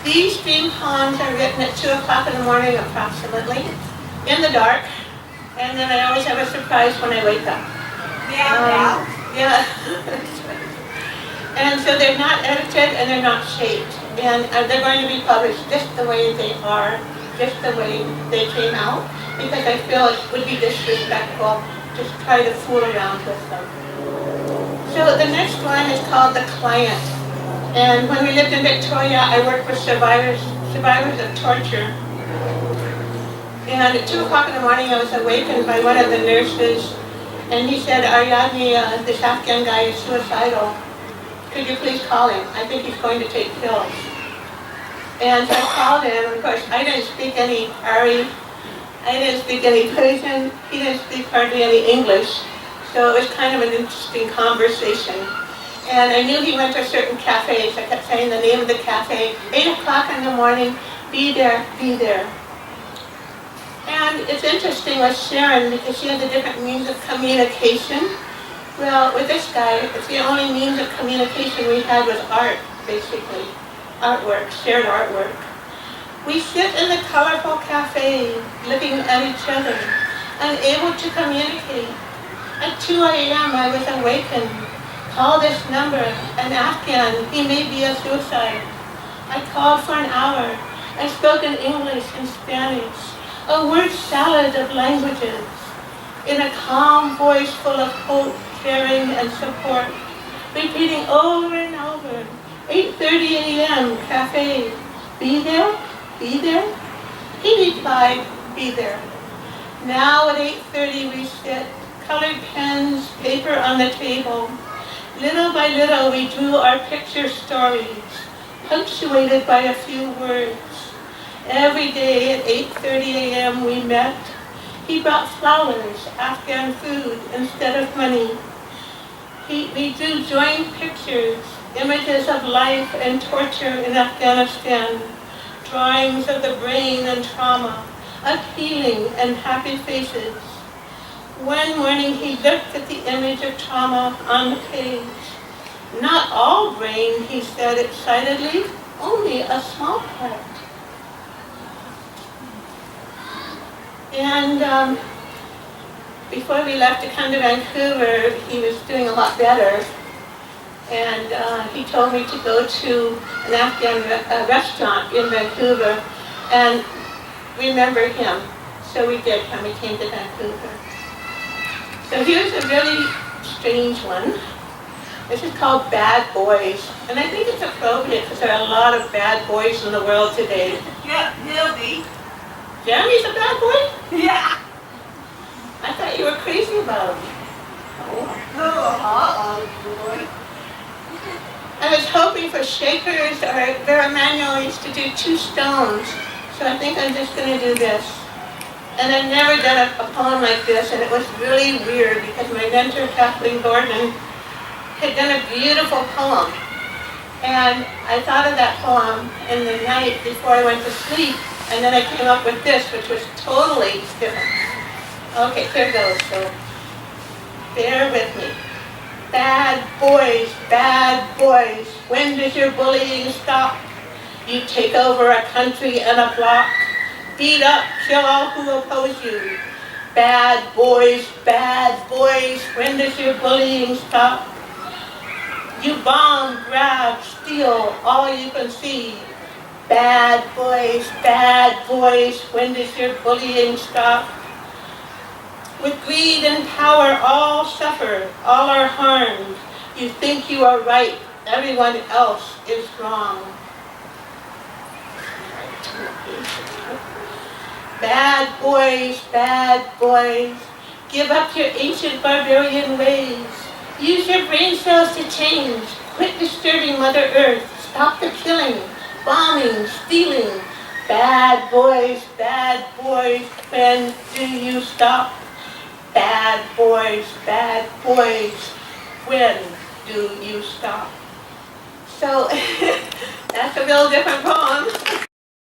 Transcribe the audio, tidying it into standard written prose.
These dream poems are written at 2 o'clock in the morning approximately, in the dark, and then I always have a surprise when I wake up. Yeah. And so they're not edited and they're not shaped. And they're going to be published just the way they are, just the way they came out, because I feel it would be disrespectful to try to fool around with them. So the next one is called The Client. And when we lived in Victoria, I worked with survivors of torture. And at 2 o'clock in the morning, I was awakened by one of the nurses, and he said, Ariadne, this Afghan guy is suicidal. Could you please call him? I think he's going to take pills. And so I called him, and of course, I didn't speak any Ari, I didn't speak any Persian, he didn't speak hardly any English, so it was kind of an interesting conversation. And I knew he went to a certain cafe, so I kept saying the name of the cafe, 8 o'clock in the morning, be there, be there. And it's interesting with Sharon, because she has a different means of communication. Well, with this guy, it's the only means of communication we had was art, basically. Artwork, shared artwork. We sit in the colorful cafe, looking at each other, unable to communicate. At 2 a.m. I was awakened. Call this number, an Afghan, he may be a suicide. I called for an hour. I spoke in English and Spanish, a word salad of languages, in a calm voice full of hope, caring, and support, repeating over and over, 8:30 a.m., cafe, be there, be there? He replied, be there. Now at 8:30 we sit, colored pens, paper on the table. Little by little we drew our picture stories, punctuated by a few words. Every day at 8:30 a.m. we met. He brought flowers, Afghan food, instead of money. We drew joint pictures, images of life and torture in Afghanistan, drawings of the brain and trauma, of healing and happy faces. One morning he looked at the image of trauma on the page. Not all brain, he said excitedly, only a small part. And before we left to come to Vancouver, he was doing a lot better. And he told me to go to an Afghan restaurant in Vancouver and remember him. So we did when we came to Vancouver. So here's a really strange one. This is called Bad Boys. And I think it's appropriate because there are a lot of bad boys in the world today. Yeah, Hildy. Jeremy's a bad boy? Yeah. I thought you were crazy about him. Boy. I was hoping for shakers, or Vera Manuel used to do 2 stones. So I think I'm just going to do this. And I've never done a poem like this, and it was really weird because my mentor, Kathleen Gordon, had done a beautiful poem. And I thought of that poem in the night before I went to sleep, and then I came up with this, which was totally different. Okay, here goes, so bear with me. Bad boys, when does your bullying stop? You take over a country and a block, beat up, kill all who oppose you. Bad boys, when does your bullying stop? You bomb, grab, steal all you can see. Bad boys, when does your bullying stop? With greed and power, all suffer, all are harmed. You think you are right, everyone else is wrong. Bad boys, give up your ancient barbarian ways. Use your brain cells to change. Quit disturbing Mother Earth. Stop the killing, bombing, stealing. Bad boys, when do you stop? Bad boys, when do you stop? So, that's a real different poem.